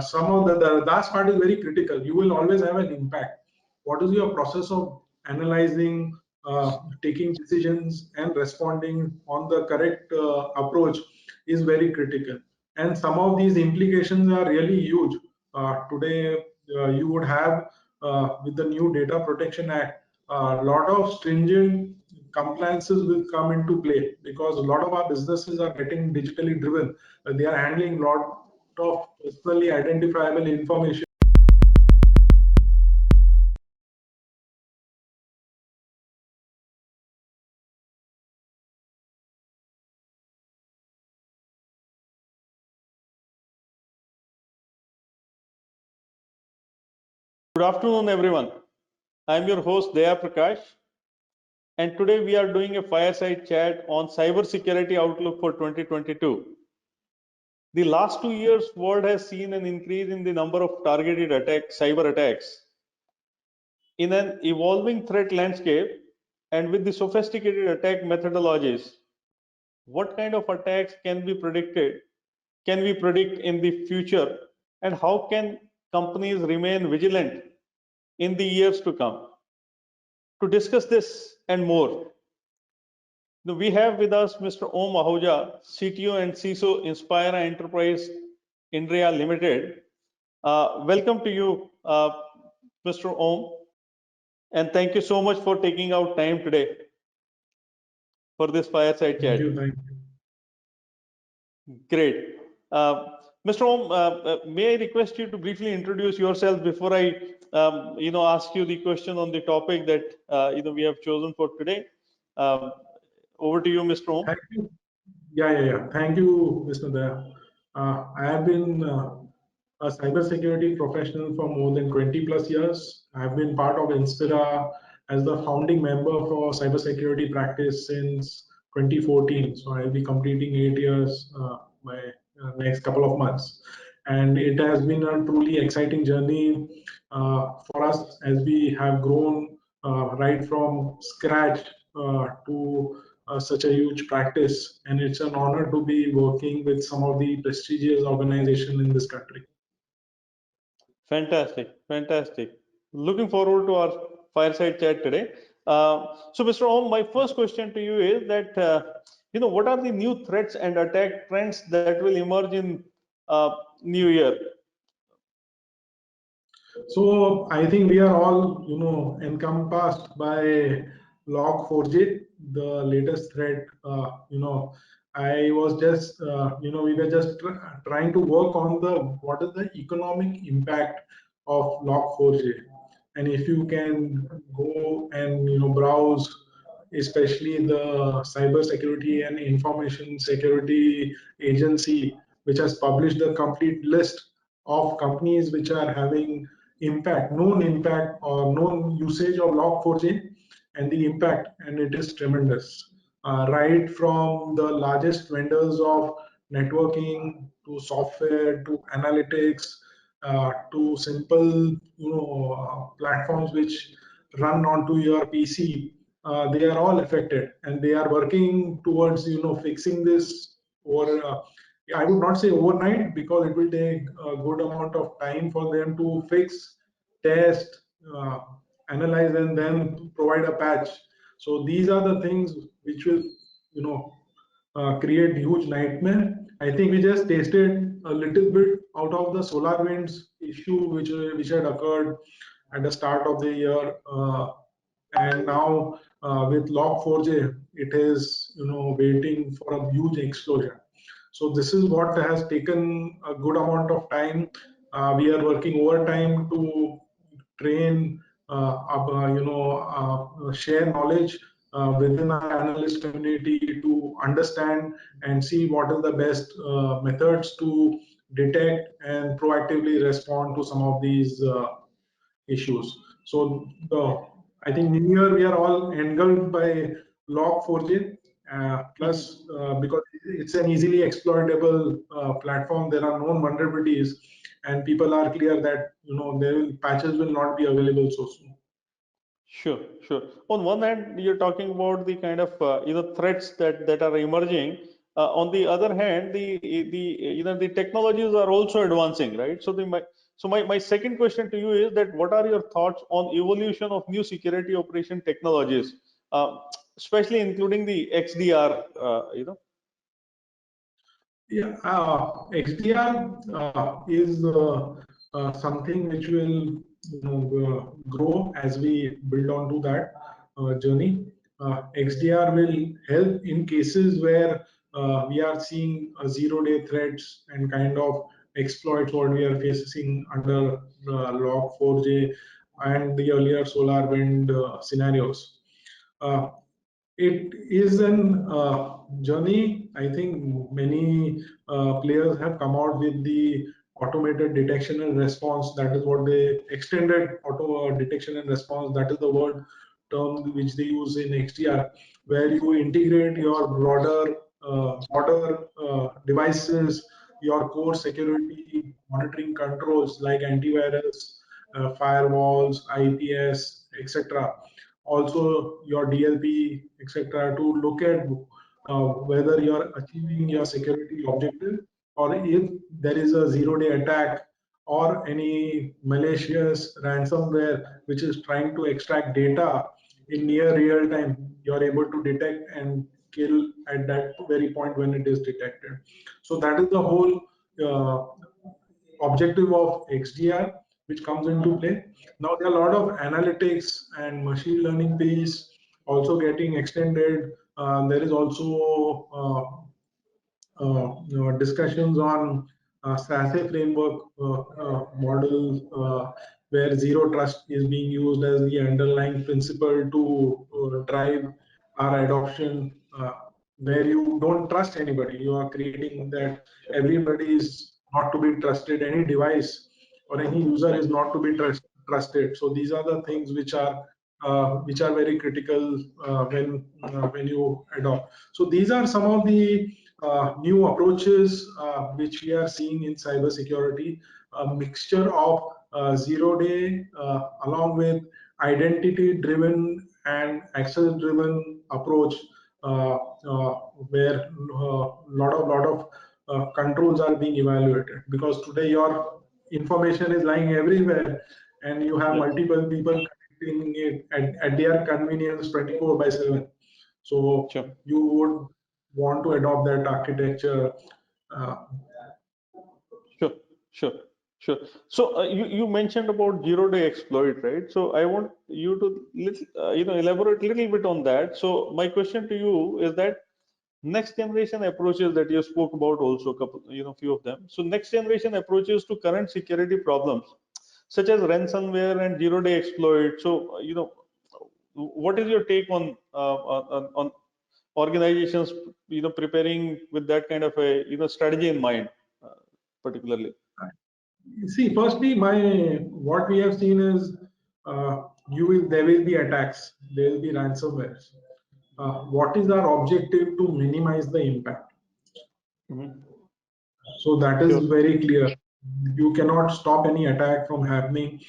some of the last part is very critical. You will always have an impact. What is your process of analyzing, taking decisions, and responding on the correct approach is very critical. And some of these implications are really huge. Today, you would have, with the new Data Protection Act, a lot of stringent compliances will come into play because a lot of our businesses are getting digitally driven. They are handling a lot of personally identifiable information. Good afternoon, everyone. I'm your host, Daya Prakash, and today we are doing a fireside chat on cybersecurity outlook for 2022. The last 2 years, world has seen an increase in the number of targeted attacks, cyber attacks. In an evolving threat landscape and with the sophisticated attack methodologies, what kind of attacks can we predict in the future, and how can companies remain vigilant in the years to come? To discuss this and more, we have with us Mr. Om Ahuja, CTO and CISO, Inspira Enterprise India Limited. Welcome to you, Mr. Om, and thank you so much for taking out time today for this fireside chat. Thank you. Great. Mr. Om, may I request you to briefly introduce yourself before I ask you the question on the topic that we have chosen for today. Over to you, Mr. Om. Thank you. Yeah. Thank you, Mr. Daya. I have been a cybersecurity professional for more than 20 plus years. I have been part of Inspira as the founding member for cybersecurity practice since 2014. So I'll be completing 8 years by next couple of months. And it has been a truly exciting journey for us as we have grown right from scratch to such a huge practice, and it's an honor to be working with some of the prestigious organizations in this country. Fantastic. Looking forward to our fireside chat today. So, Mr. Om, my first question to you is that what are the new threats and attack trends that will emerge in new year? So I think we are all encompassed by Log4j, the latest threat. I was just we were just trying to work on what is the economic impact of Log4j, and if you can go and browse, especially the Cyber Security and Information Security Agency, which has published the complete list of companies which are having known impact or known usage of Log4j, and the impact, and it is tremendous. Right from the largest vendors of networking to software to analytics to simple platforms which run onto your PC, they are all affected, and they are working towards fixing this over. I would not say overnight, because it will take a good amount of time for them to fix, test, analyze, and then provide a patch. So these are the things which will create huge nightmare. I think we just tasted a little bit out of the SolarWinds issue which had occurred at the start of the year, and now with Log4j, it is waiting for a huge explosion. So this is what has taken a good amount of time. We are working overtime to train, share knowledge within our analyst community to understand and see what is the best methods to detect and proactively respond to some of these issues. So I think New Year we are all engulfed by Log4j. Plus, because it's an easily exploitable platform, there are known vulnerabilities, and people are clear that patches will not be available so soon. Sure. On one hand, you're talking about the kind of threats that are emerging, On the other hand, the technologies are also advancing, right? So my second question to you is that what are your thoughts on evolution of new security operation technologies, especially including the XDR, Yeah, XDR is something which will grow as we build on to that journey. XDR will help in cases where we are seeing zero-day threats and kind of exploits what we are facing under Log4j and the earlier SolarWind scenarios. It is an journey. I think many players have come out with the automated detection and response. That is what they extended auto detection and response. That is the word term which they use in XDR, where you integrate your broader devices, your core security monitoring controls like antivirus, firewalls, IPS, etc. Also your DLP, etc., to look at whether you are achieving your security objective, or if there is a zero-day attack or any malicious ransomware which is trying to extract data in near real time, you are able to detect and kill at that very point when it is detected. So that is the whole objective of XDR which comes into play. Now there are a lot of analytics and machine learning piece also getting extended. There is also discussions on SASE framework model where zero trust is being used as the underlying principle to drive our adoption, where you don't trust anybody. You are creating that everybody is not to be trusted, any device or any user is not to be trusted. So these are the things which are very critical when you adopt. So these are some of the new approaches which we are seeing in cybersecurity, a mixture of zero-day along with identity-driven and access-driven approach, where lot of controls are being evaluated. Because today your information is lying everywhere, and you have multiple people connecting it at their convenience 24/7. So Sure. you would want to adopt that architecture. Sure, sure, sure. So you mentioned about zero-day exploit, right? So I want you to elaborate a little bit on that. So my question to you is that next generation approaches that you spoke about also a couple, few of them. So next generation approaches to current security problems such as ransomware and zero-day exploit. So what is your take on organizations preparing with that kind of a strategy in mind, particularly? See, firstly, what we have seen is there will be attacks, there will be ransomwares. What is our objective to minimize the impact? So that is very clear. You cannot stop any attack from happening.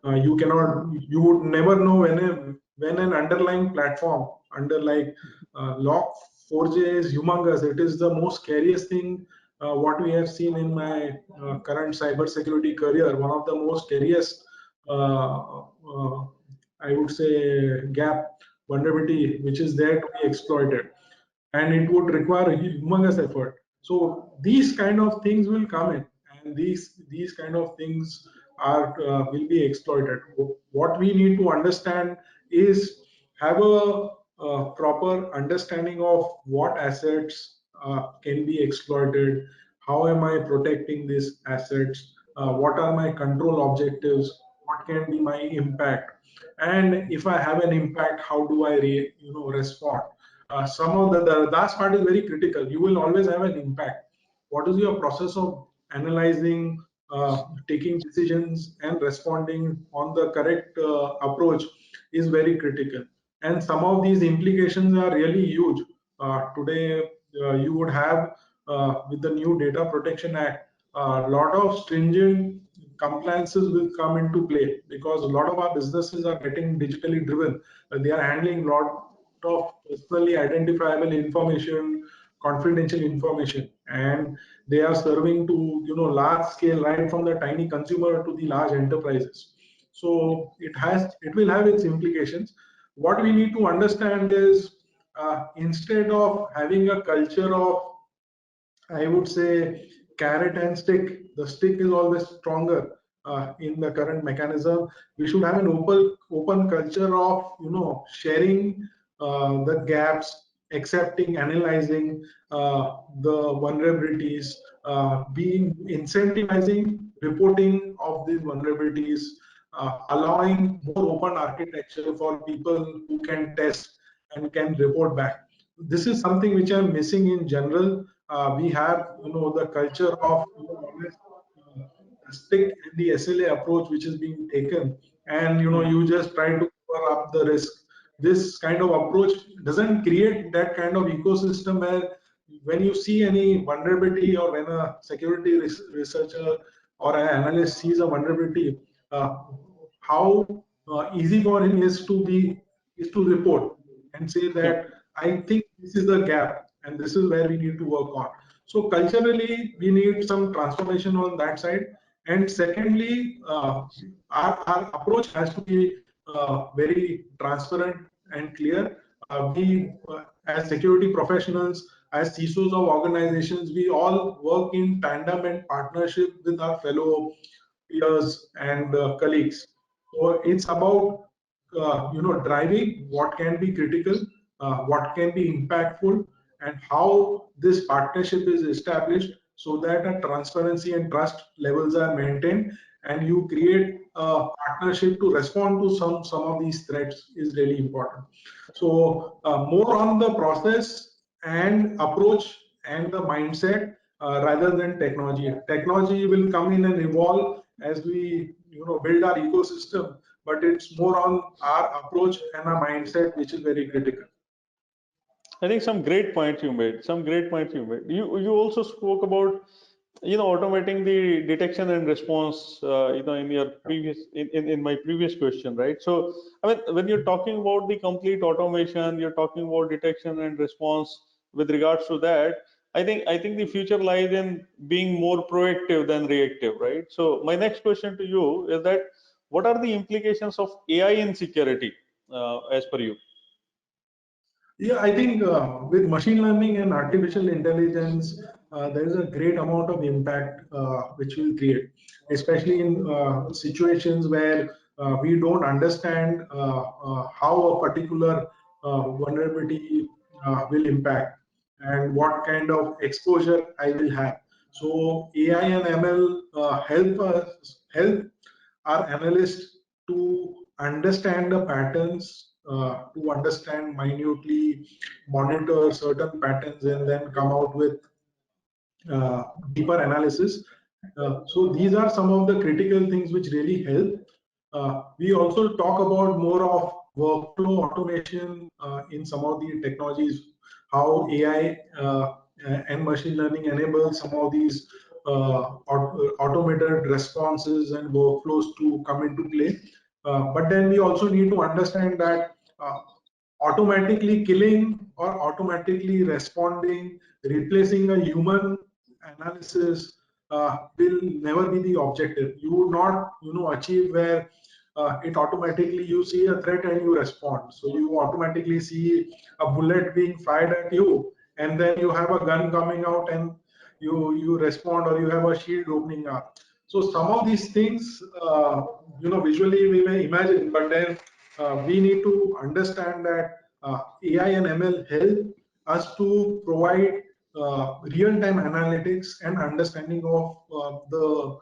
You would never know when an underlying platform under like Log4j is humongous. It is the most scariest thing what we have seen in my current cybersecurity career. One of the most scariest, I would say, gap vulnerability which is there to be exploited, and it would require a humongous effort. So these kind of things will come in, and these kind of things are will be exploited. What we need to understand is have a proper understanding of what assets can be exploited, how am I protecting these assets, what are my control objectives, what can be my impact, and if I have an impact, how do I respond. Some of the last part is very critical. You will always have an impact. What is your process of analyzing, taking decisions, and responding on the correct approach is very critical. And some of these implications are really huge. Today, you would have, with the new Data Protection Act, a lot of stringent compliances will come into play, because a lot of our businesses are getting digitally driven. They are handling a lot of personally identifiable information, confidential information, and they are serving to large scale, right from the tiny consumer to the large enterprises. So it will have its implications. What we need to understand is, instead of having a culture of, I would say, carrot and stick. The stick is always stronger in the current mechanism. We should have an open culture of sharing the gaps, accepting, analyzing the vulnerabilities, being incentivizing reporting of these vulnerabilities, allowing more open architecture for people who can test and can report back. This is something which I'm missing in general. We have the culture of always stick in the SLA approach which is being taken, and you just try to cover up the risk. This kind of approach doesn't create that kind of ecosystem where when you see any vulnerability, or when a security researcher or an analyst sees a vulnerability, how easy for him is to report and say Yeah. that I think this is the gap and this is where we need to work on. So culturally, we need some transformation on that side. And secondly, our approach has to be very transparent and clear. As security professionals, as CISOs of organizations, we all work in tandem and partnership with our fellow peers and colleagues. So it's about driving what can be critical, what can be impactful, and how this partnership is established so that a transparency and trust levels are maintained, and you create a partnership to respond to some of these threats is really important. So more on the process and approach and the mindset rather than technology. Technology will come in and evolve as we build our ecosystem, but it's more on our approach and our mindset which is very critical. I think some great points you made. Some great points you made. You also spoke about automating the detection and response. In your previous in my previous question, right? So I mean, when you're talking about the complete automation, you're talking about detection and response. With regards to that, I think the future lies in being more proactive than reactive, right? So my next question to you is that what are the implications of AI in security, as per you? Yeah, I think with machine learning and artificial intelligence, there is a great amount of impact which will create, especially in situations where we don't understand how a particular vulnerability will impact and what kind of exposure I will have. So AI and ML help our analysts to understand the patterns, to understand minutely, monitor certain patterns, and then come out with deeper analysis. So these are some of the critical things which really help. We also talk about more of workflow automation in some of the technologies, how AI and machine learning enable some of these automated responses and workflows to come into play. But then we also need to understand that automatically killing or automatically responding, replacing a human analysis will never be the objective. You would not, achieve where it automatically you see a threat and you respond. So you automatically see a bullet being fired at you, and then you have a gun coming out and you respond, or you have a shield opening up. So some of these things, visually we may imagine, but then we need to understand that AI and ML help us to provide real-time analytics and understanding of the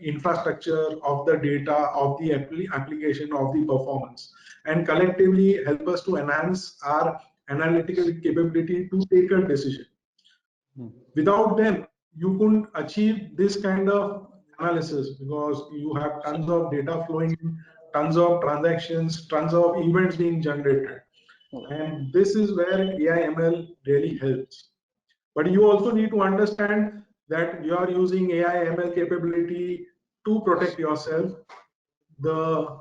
infrastructure of the data, of the application, of the performance, and collectively help us to enhance our analytical capability to take a decision. Without them, you couldn't achieve this kind of analysis because you have tons of data flowing in, tons of transactions, tons of events being generated. And this is where AI ML really helps. But you also need to understand that you are using AI ML capability to protect yourself. The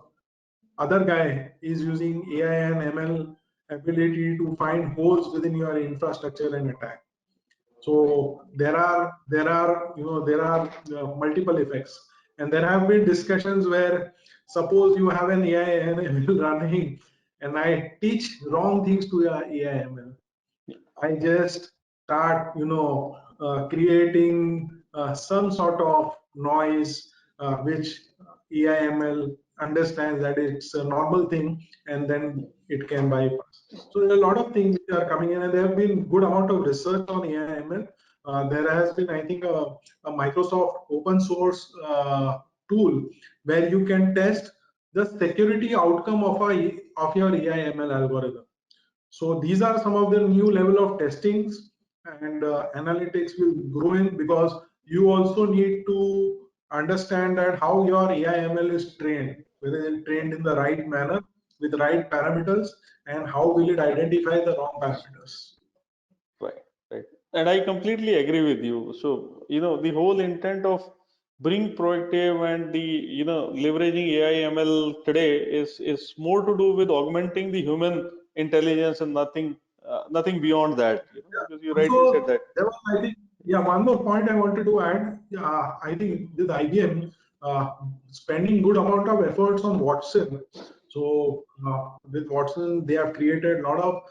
other guy is using AI and ML ability to find holes within your infrastructure and attack. So there are multiple effects, and there have been discussions where suppose you have an AI and ML running, and I teach wrong things to your AI ML. I just start, creating some sort of noise which AIML understands that it's a normal thing, and then it can bypass. So there are a lot of things which are coming in, and there have been good amount of research on AIML. There has been, I think, a Microsoft open source tool where you can test the security outcome of your AIML algorithm. So these are some of the new level of testings, and analytics will grow in, because you also need to understand that how your AI/ML is trained, whether it's trained in the right manner with the right parameters, and how will it identify the wrong parameters. Right, right. And I completely agree with you. So, the whole intent of Bring Proactive and the, leveraging AI ML today is more to do with augmenting the human intelligence and nothing beyond that, Yeah. because you rightly said Also, that. there was, I think, yeah, one more point I wanted to add. I think with IBM spending good amount of efforts on Watson. So with Watson, they have created a lot of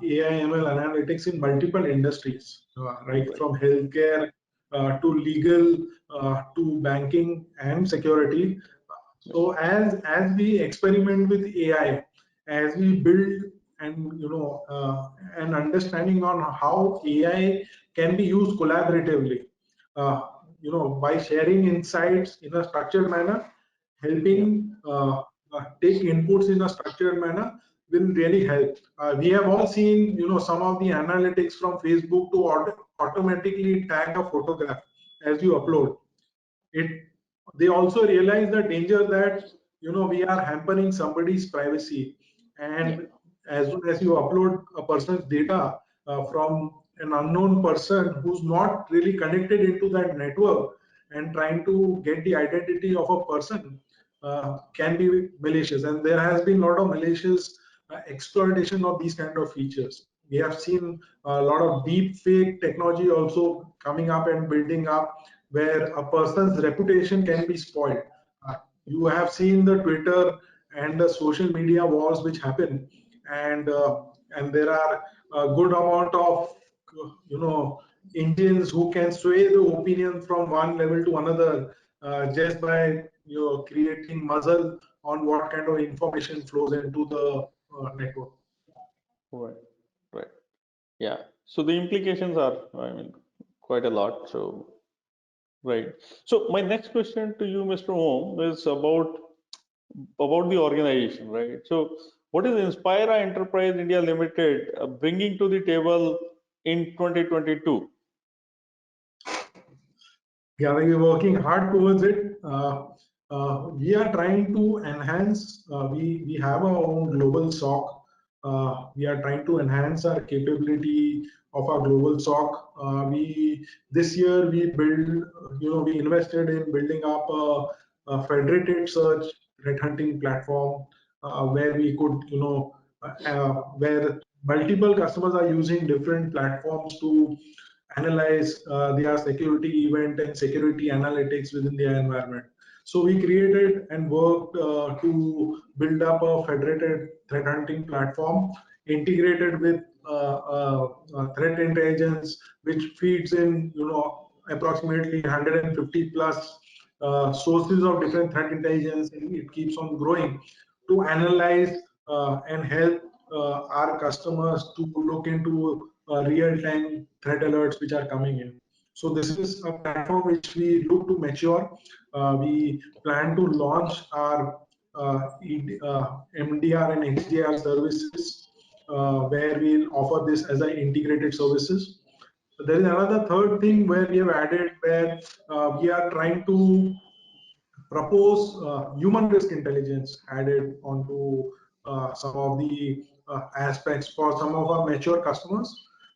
AI ML analytics in multiple industries, right Right. from healthcare to legal to banking and security. So as we experiment with AI, as we build and an understanding on how AI can be used collaboratively, by sharing insights in a structured manner, Yeah. helping take inputs in a structured manner will really help. We have all seen, some of the analytics from Facebook to automatically tag a photograph as you upload it. They also realize the danger that we are hampering somebody's privacy, Yeah. and as soon as you upload a person's data from an unknown person who's not really connected into that network and trying to get the identity of a person, can be malicious, and there has been a lot of malicious exploitation of these kind of features. We have seen a lot of deep fake technology also coming up and building up, where a person's reputation can be spoiled. Uh, you have seen the Twitter and the social media wars which happen, and there are a good amount of engines who can sway the opinion from one level to another just by creating muzzle on what kind of information flows into the network. Right. Right. Yeah. So the implications are, I mean, quite a lot. So, right. So my next question to you, Mr. Om, is about the organization, right? So, what is Inspira Enterprise India Limited bringing to the table in 2022? Yeah, we're working hard towards it. We are trying to enhance. We have our own global SOC. We are trying to enhance our capability of our global SOC. We This year we we invested in building up a federated search threat hunting platform where we could where multiple customers are using different platforms to analyze their security event and security analytics within their environment. So we created and worked to build up a federated threat hunting platform integrated with threat intelligence, which feeds in approximately 150 plus sources of different threat intelligence, and it keeps on growing to analyze and help our customers to look into real-time threat alerts which are coming in. So this is a platform which we look to mature. We plan to launch our MDR and XDR services where we'll offer this as an integrated services. So there is another third thing where we have added, where we are trying to propose human risk intelligence added onto some of the aspects for some of our mature customers.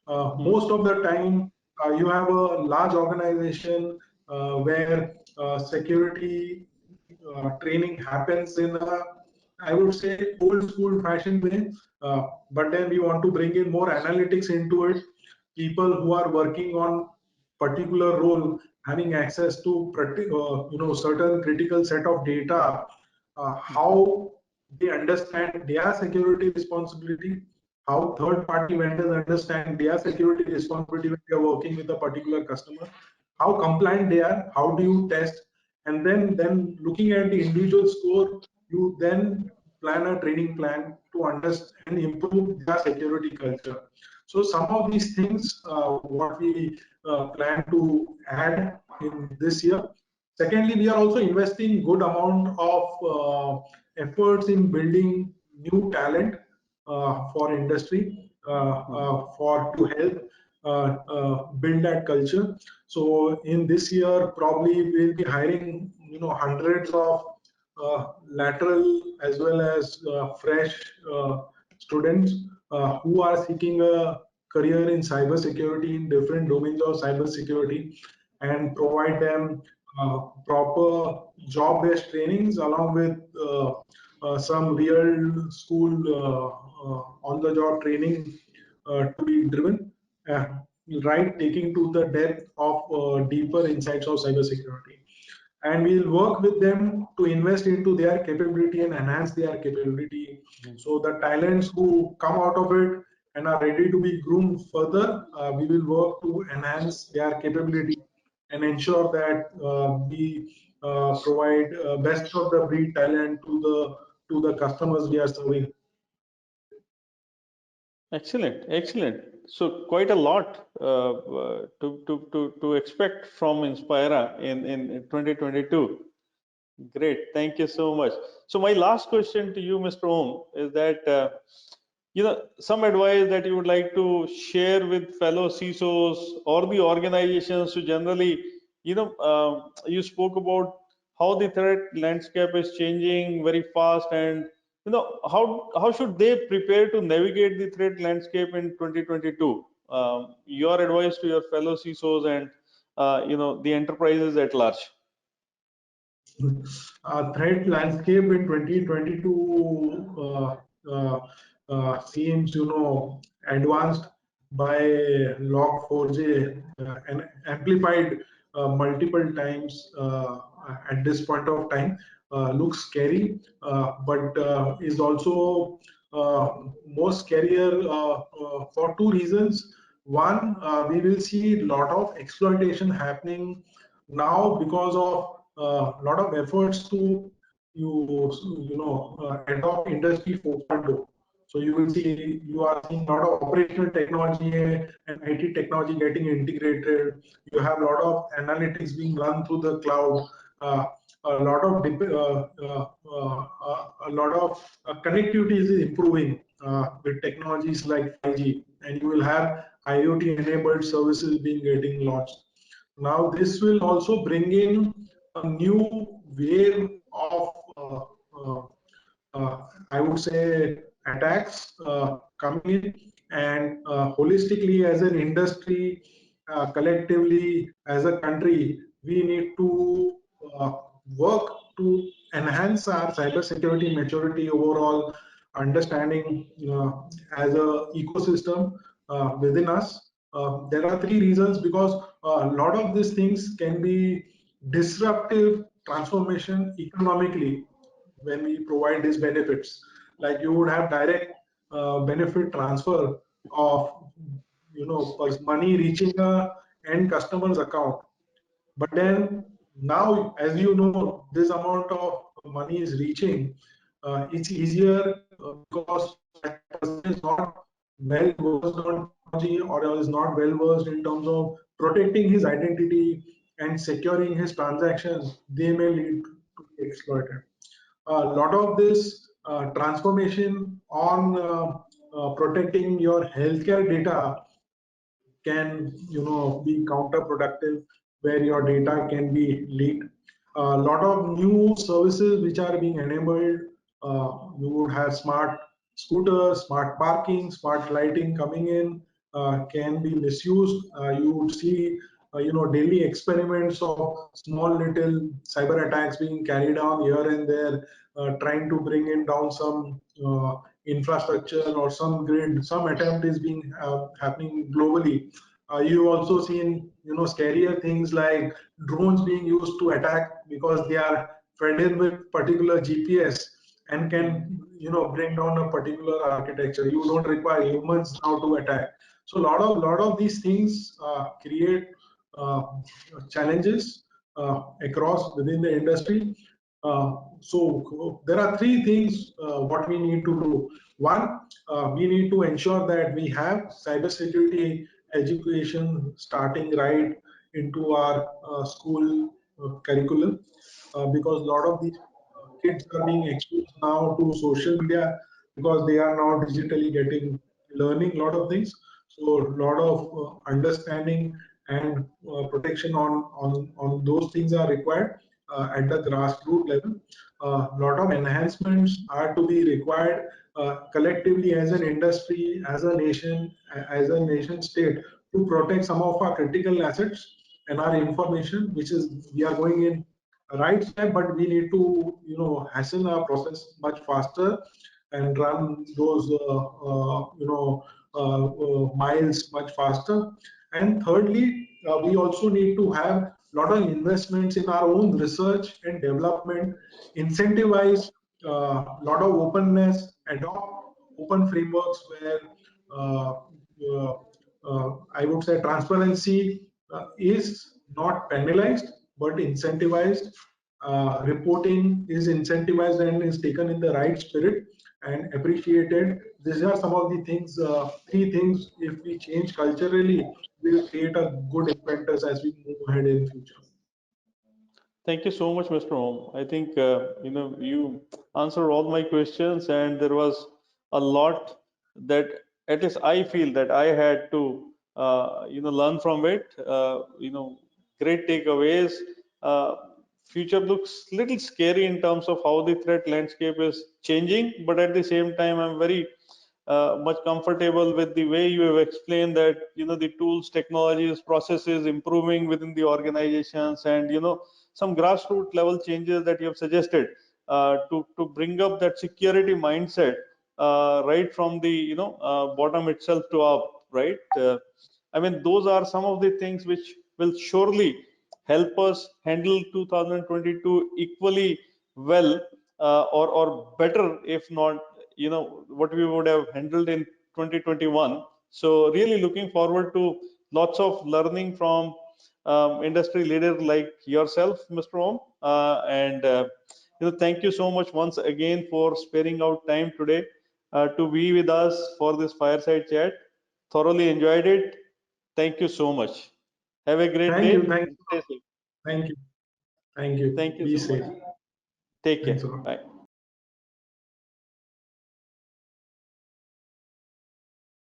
Most of the time, you have a large organization where security training happens in a I would say, old school fashion way, but then we want to bring in more analytics into it. People who are working on particular role having access to certain critical set of data, how they understand their security responsibility, how third party vendors understand their security responsibility when they are working with a particular customer, how compliant they are, how do you test, and then looking at the individual score, you then plan a training plan to understand and improve their security culture. So some of these things, what we plan to add in this year. Secondly, we are also investing good amount of efforts in building new talent for industry, for to help build that culture. So in this year, probably we'll be hiring, hundreds of lateral as well as fresh students who are seeking a career in cybersecurity in different domains of cybersecurity, and provide them proper job-based trainings along with some real school on-the-job training to be driven, uh, right, taking to the depth of deeper insights of cybersecurity. And we'll work with them to invest into their capability and enhance their capability. So the talents who come out of it and are ready to be groomed further, we will work to enhance their capability and ensure that we provide best of the breed talent to the customers we are serving. Excellent, excellent. So quite a lot to expect from Inspira in 2022. Great, thank you so much. So my last question to you, Mr. Om, is that some advice that you would like to share with fellow CISOs or the organizations to generally, you spoke about how the threat landscape is changing very fast, and how should they prepare to navigate the threat landscape in 2022? Your advice to your fellow CISOs and the enterprises at large. Threat landscape in 2022 seems, advanced by Log4j and amplified multiple times at this point of time. Looks scary, but is also more scarier for two reasons. One, we will see a lot of exploitation happening now because of a lot of efforts to adopt industry 4.0. So you are seeing a lot of operational technology and IT technology getting integrated. You have a lot of analytics being run through the cloud. A lot of connectivity is improving with technologies like 5G, and you will have IoT enabled services being getting launched. Now this will also bring in a new wave of I would say attacks coming in, and holistically as an industry, collectively as a country, we need to work to enhance our cybersecurity maturity overall, understanding as a ecosystem within us. There are three reasons, because a lot of these things can be disruptive transformation economically when we provide these benefits. Like you would have direct benefit transfer of money reaching a end customer's account, but then now, as you know, this amount of money is reaching, it's easier because that person is not well versed on technology, or is not well versed in terms of protecting his identity and securing his transactions. They may lead to be exploited. A lot of this transformation on protecting your healthcare data can be counterproductive, where your data can be leaked. A lot of new services which are being enabled, you would have smart scooters, smart parking, smart lighting coming in, can be misused. You would see daily experiments of small little cyber attacks being carried on here and there, trying to bring in down some infrastructure or some grid. Some attempt is being happening globally. You've also seen, scarier things like drones being used to attack because they are fed in with particular GPS and can, bring down a particular architecture. You don't require humans now to attack. So lot of these things create uh, challenges across within the industry. So there are three things what we need to do. One, we need to ensure that we have cybersecurity education starting right into our school curriculum, because a lot of these kids are being exposed now to social media because they are now digitally getting learning a lot of things. So a lot of understanding and protection on those things are required at the grassroots level. A lot of enhancements are to be required collectively as an industry, as a nation state, to protect some of our critical assets and our information, which is we are going in right step, but we need to hasten our process much faster and run those miles much faster. And thirdly, we also need to have a lot of investments in our own research and development, incentivize a lot of openness, adopt open frameworks where uh, uh, I would say transparency is not penalized but incentivized. Reporting is incentivized and is taken in the right spirit and appreciated. These are some of the things, three things. If we change culturally, will create a good impetus as we move ahead in future. Thank you so much, Mr. Om. I think you answered all my questions, and there was a lot that at least I feel that I had to learn from it. Great takeaways. Uh, Future looks little scary in terms of how the threat landscape is changing, but at the same time, I'm very much comfortable with the way you have explained that the tools, technologies, processes improving within the organizations, and some grassroots level changes that you have suggested to bring up that security mindset right from the bottom itself to up, right? I mean, those are some of the things which will surely help us handle 2022 equally well, or better, if not what we would have handled in 2021. So really looking forward to lots of learning from industry leader like yourself, Mr. Om, and thank you so much once again for sparing out time today to be with us for this fireside chat. Thoroughly enjoyed it. Thank you so much. Have a great Thank day you. Thank and you. stay safe. Thank you. Thank you. Thank you Be so much. safe. Take care. Thanks a lot. Bye.